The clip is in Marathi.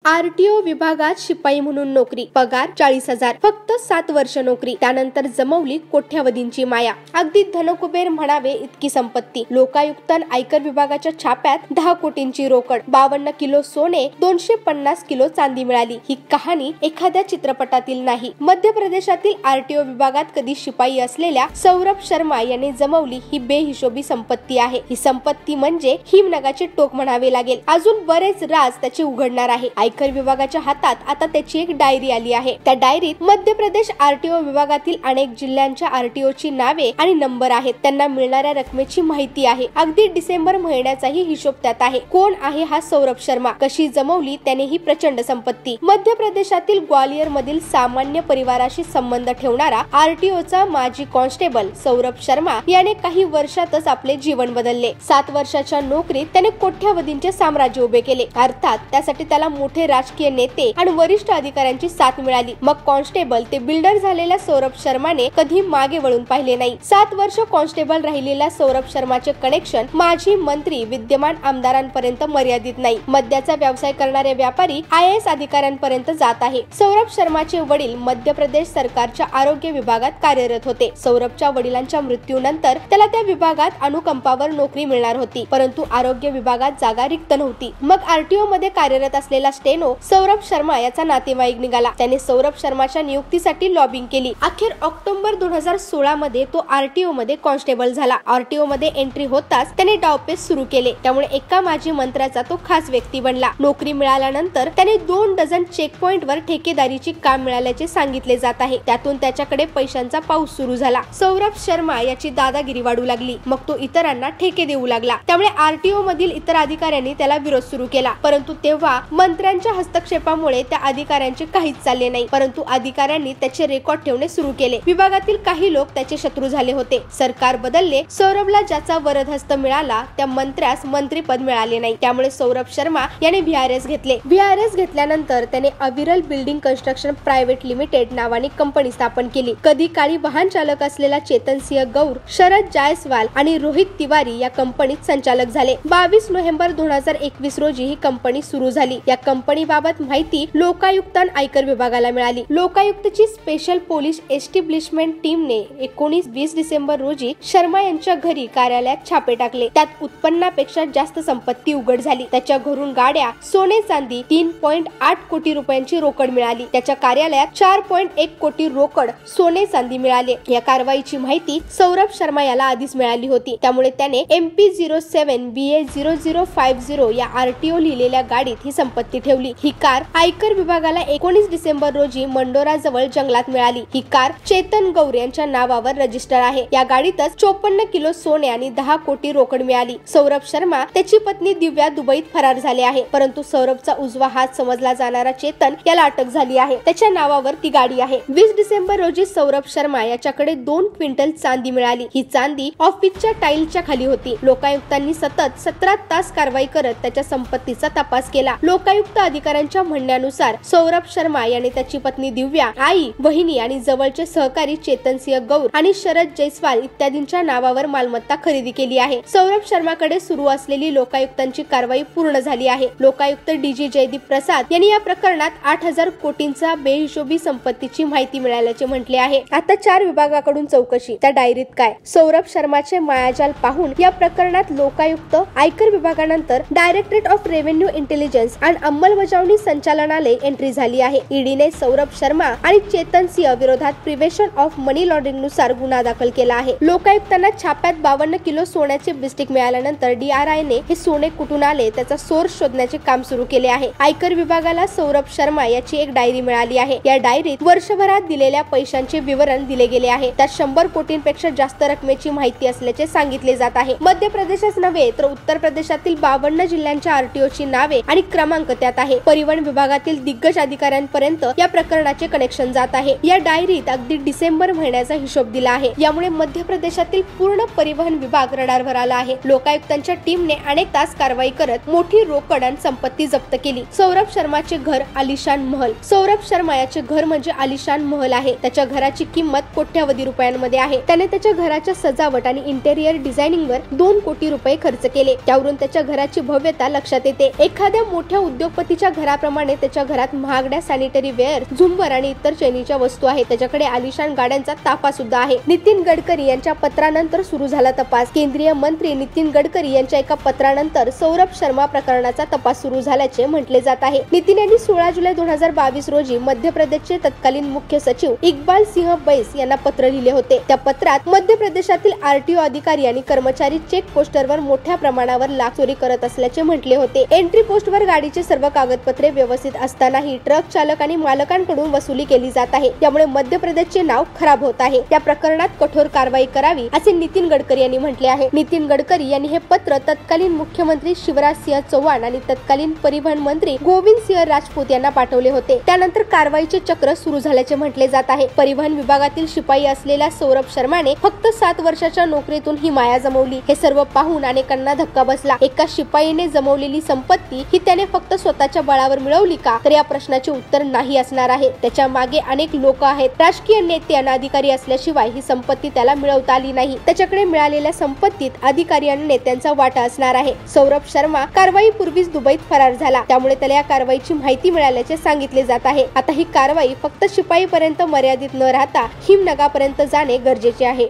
आरटीओ विभागात शिपाई म्हणून नोकरी, पगार 40,000, फक्त 7 वर्ष नोकरी, त्यानंतर जमवली कोट्यावधींची माया. अगदी धनकुबेर म्हणावे इतकी संपत्ती. लोकायुक्त आयकर विभागाच्या छाप्यात 10 कोटींची रोकड, 52 किलो सोने, 250 किलो चांदी मिळाली. ही कहाणी एखाद्या चित्रपटातील नाही. मध्य प्रदेशातील आरटीओ विभागात कधी शिपाई असलेल्या सौरभ शर्मा यांनी जमवली ही बेहिशोबी संपत्ती आहे. ही संपत्ती म्हणजे हिमनगाचे टोक म्हणावे लागेल. अजून बरेच राज त्याचे उघडणार आहे. आयकर विभागाच्या हातात आता त्याची एक डायरी आली आहे. त्या डायरीत मध्य प्रदेश आरटीओ विभागातील अनेक जिल्ह्यांच्या आरटीओची नावे आणि नंबर आहेत. त्यांना मिळणाऱ्या रकमेची माहिती आहे. अगदी डिसेंबर महिन्याचाही हिशोब त्यात आहे. कोण आहे हा सौरभ शर्मा? कशी जमवली त्याने ही प्रचंड संपत्ती? मध्य प्रदेशातील ग्वालियर मधील सामान्य परिवाराशी संबंध ठेवणारा आरटीओचा माजी कॉन्स्टेबल सौरभ शर्मा याने काही वर्षातच आपले जीवन बदलले. 7 वर्षाच्या नोकरीत त्याने कोट्यावधींचे साम्राज्य उभे केले. अर्थात त्यासाठी त्याला मोठे राजकीय नेते आणि वरिष्ठ अधिकाऱ्यांची साथ मिळाली. मग कॉन्स्टेबल ते बिल्डर झालेल्या सौरभ शर्माने कधी मागे वळून पाहिले नाही. 7 वर्ष कॉन्स्टेबल राहिलेल्या सौरभ शर्माचे कनेक्शन माजी मंत्री, विद्यमान आमदारांपर्यंत मर्यादित नाही. मद्याचा व्यवसाय करणारे व्यापारी IAS अधिकाऱ्यांपर्यंत जात आहे. सौरभ शर्माचे वडील मध्य प्रदेश सरकारच्या आरोग्य विभागात कार्यरत होते. सौरभच्या वडिलांच्या मृत्यूनंतर त्याला त्या विभागात अनुकंपावर नोकरी मिळणार होती, परंतु आरोग्य विभागात जागा रिक्त नव्हती. मग आरटीओ मध्ये कार्यरत असलेला स्टेनो सौरभ शर्मा याचा नातेवाईक निघाला. त्याने सौरभ शर्माच्या नियुक्तीसाठी लॉबिंग केली. अखेर ऑक्टोबर 2016 मध्ये तो आरटीओ मध्ये कॉन्स्टेबल झाला. आरटीओ मध्ये एंट्री होताच त्याने डावपेच सुरू केले. त्यामुळे एका माजी मंत्र्याचा तो खास व्यक्ती बनला. नोकरी मिळाल्यानंतर त्याने 2 डझन चेक पॉइंट वर ठेकेदारीची काम मिळाल्याचे सांगितले जात आहे. त्यातून त्याच्याकडे पैशांचा पाऊस सुरू झाला. सौरभ शर्मा याची दादागिरी वाढू लागली. मग तो इतरांना ठेके देऊ लागला. त्यामुळे आरटीओ मधील इतर अधिकाऱ्यांनी त्याला विरोध सुरू केला. परंतु तेव्हा मंत्र्यांच्या हस्तक्षेपामुळे त्या अधिकाऱ्यांचे काहीच चालले नाही. परंतु अधिकाऱ्यांनी त्याचे रेकॉर्ड ठेवणे सुरू केले. विभागातील काही लोक त्याचे शत्रू झाले होते. सरकार बदलले. सौरभला ज्याचा वरदहस्त मिळाला त्या मंत्र्यास मंत्रीपद मिळाले नाही. त्यामुळे सौरभ शर्मा याने VRS घेतले. VRS घेतल्यानंतर त्याने अविरल बिल्डिंग कन्स्ट्रक्शन प्रायव्हेट लिमिटेड नावाने कंपनी स्थापन केली. कधी काळी वाहन चालक असलेला चेतन सिंह गौर, शरद जायसवाल आणि रोहित तिवारी या कंपनीत संचालक झाले. 22 नोव्हेंबर 2021 रोजी ही कंपनी सुरू झाली. या कंपनी बाबत माहिती लोकायुक्त आणि आयकर विभागाला मिळाली. लोकायुक्तची स्पेशल पोलीस एस्टॅब्लिशमेंट टीमने 19-20 डिसेंबर रोजी शर्मा यांच्या घरी कार्यालयात छापे टाकले. त्यात उत्पन्नापेक्षा जास्त संपत्ती उघड झाली. त्याच्या घरून गाड्या, सोने चांदी, 3.8 कोटी रुपयांची रोकड मिळाली. त्याच्या कार्यालयात 4.1 कोटी रोकड, सोने चांदी मिळाले. या कारवाईची माहिती सौरभ शर्मा याला आधीच मिळाली होती. त्यामुळे त्याने MP07BA0050 या आरटीओ लिहिलेल्या गाडीत ही संपत्ती ठेवली. ही कार आयकर विभागाला 19 डिसेंबर रोजी मंडोरा जवळ जंगलात मिळाली. ही कार चेतन गौर यांच्या नावावर रजिस्टर आहे. या गाडीतच 54 किलो सोने आणि 10 कोटी रोकड मिळाली. सौरभ शर्मा त्याची पत्नी दिव्या दुबईत फरार झाले आहे. परंतु सौरभचा उजवा हात समजला जाणारा चेतन याला अटक झाली आहे. त्याच्या नावावर ती गाडी आहे. 20 डिसेंबर रोजी सौरभ शर्मा याच्याकडे 2 क्विंटल चांदी मिळाली. ही चांदी ऑफिसच्या टाईलच्या खाली होती. लोकायुक्तांनी सतत 17 तास कारवाई करत त्याच्या संपत्तीचा तपास केला. लोकायुक्त अधिकाऱ्यांच्या म्हणण्यानुसार सौरभ शर्मा याने त्याची पत्नी दिव्या, आई, बहिणी आणि जवळचे सहकारी चेतन सिंह गौर आणि शरद जयस्वाल इत्यादींच्या नावावर मालमत्ता खरेदी केली आहे. सौरभ शर्माकडे सुरू असलेली लोकायुक्तांची कारवाई पूर्ण झाली आहे. लोकायुक्त DG जयदीप प्रसाद यांनी या प्रकरणात 8,000 कोटींचा बेहिशोबी संपत्तीची माहिती मिळाल्याचे म्हटले आहे. आता 4 विभागाकडून चौकशी. त्या डायरीत काय? सौरभ शर्माचे मायाजाल पाहून या प्रकरणात लोकायुक्त, आयकर विभागानंतर डायरेक्टरेट ऑफ रेव्हेन्यू इंटेलिजन्स आणि अंमलबजावणी संचालनालय एंट्री झाली आहे. ईडीने सौरभ शर्मा आणि चेतन सिंह विरोधात प्रिव्हेन्शन ऑफ मनी लॉन्ड्रिंग नुसार गुन्हा दाखल केला आहे. लोकायुक्तांना छाप्यात 52 किलो सोन्याचे बिस्टिक मिळाल्यानंतर DRI ने हे सोने कुठून आले त्याचा सोर्स शोधण्याचे काम सुरू केले आहे. आयकर विभागाला सौरभ शर्मा याची एक डायरी मिळाली आहे. या डायरीत वर्षभरात दिलेल्या पैशांचे विवरण दिले गेले आहे. त्यात 100 कोटींपेक्षा जास्त रकमेची माहिती असल्याचे सांगितले जात आहे. मध्य प्रदेशच नव्हे तर उत्तर प्रदेशातील 52 जिल्ह्यांच्या आरटीओची नावे आणि क्रमांक त्यात आहे. परिवहन विभागातील दिग्गज अधिकाऱ्यांपर्यंत या प्रकरणाचे कनेक्शन जात आहे. या डायरीत अगदी डिसेंबर महिन्याचा हिशोब दिला आहे. यामुळे मध्य प्रदेशातील पूर्ण परिवहन विभाग रडारवर आला आहे. लोकायुक्तांच्या टीमने अनेक तास कारवाई करत मोठी रोकड आणि संपत्ती जप्त केली. सौरभ शर्माचे घर आलिशान महल. सौरभ शर्मा याचे घर म्हणजे आलिशान महल आहे. त्याच्या घराची किंमत कोट्यावधी रुपयांमध्ये आहे. त्याने त्याच्या घराच्या सजावट आणि इंटेरियर डिझायनिंग वर 2 कोटी रुपये खर्च केले. त्यावरून त्याच्या घराची भव्यता लक्षात येते. एखाद्या मोठ्या उद्योगपतीच्या नेहमीच्या घराप्रमाणे त्याच्या घरात महागड्या सॅनिटरी वेअर, झुंबर आणि इतर चैनीच्या वस्तू आहेत. त्याच्याकडे आलिशान गाड्यांचा ताफा सुद्धा आहे. नितीन गडकरी यांच्या पत्रानंतर सुरू झाला तपास. केंद्रीय मंत्री नितीन गडकरी यांच्या एका पत्रानंतर सौरभ शर्मा प्रकरणाचा तपास सुरू झाल्याचे म्हटले जात आहे. नितीन यांनी 16 जुलै 2022 रोजी मध्य प्रदेशचे तत्कालीन मुख्य सचिव इक्बाल सिंह बैस यांना पत्र लिहिले होते. त्या पत्रात मध्य प्रदेशातील आरटीओ अधिकारी आणि कर्मचारी चेक पोस्टरवर मोठ्या प्रमाणावर लाच चोरी करत असल्याचे म्हटले होते. एंट्री पोस्टवर गाडीचे सर्व कागदपत्रे व्यवस्थित असतानाही ट्रक चालक आणि मालकांकडून वसुली केली जात आहे. त्यामुळे मध्य प्रदेशचे नाव खराब होत आहे. त्या प्रकरणात कठोर कारवाई करावी असे नितीन गडकरी यांनी म्हटले आहे. नितीन गडकरी यांनी हे पत्र तत्कालीन मुख्यमंत्री शिवराज सिंह चौहान आणि तत्कालीन परिवहन मंत्री गोविंद सिंह राजपूत यांना पाठवले होते. त्यानंतर कारवाईचे चक्र सुरू झाल्याचे म्हटले जात आहे. परिवहन विभागातील शिपाई असलेल्या सौरभ शर्माने फक्त 7 वर्षाच्या नोकरीतून ही माया जमवली. हे सर्व पाहून अनेकांना धक्का बसला. एका शिपाईने जमवलेली संपत्ती ही त्याने फक्त स्वतःच्या बळावर मिळवली का, तर या प्रश्नाचे उत्तर नाही असणार आहे. त्याच्या मागे अनेक लोक आहेत. राजकीय नेते आणि अधिकारी असल्याशिवाय ही संपत्ती त्याला मिळवता आली नाही. त्याच्याकडे मिळालेल्या संपत्तीत अधिकारी आणि नेत्यांचा वाटा असणार आहे. सौरभ शर्मा कारवाईपूर्वीच दुबईत फरार झाला. त्यामुळे त्याला या कारवाईची माहिती मिळाल्याचे सांगितले जात आहे. आता ही कारवाई फक्त शिपाईपर्यंत मर्यादित न राहता हिमनगापर्यंत जाणे गरजेचे आहे.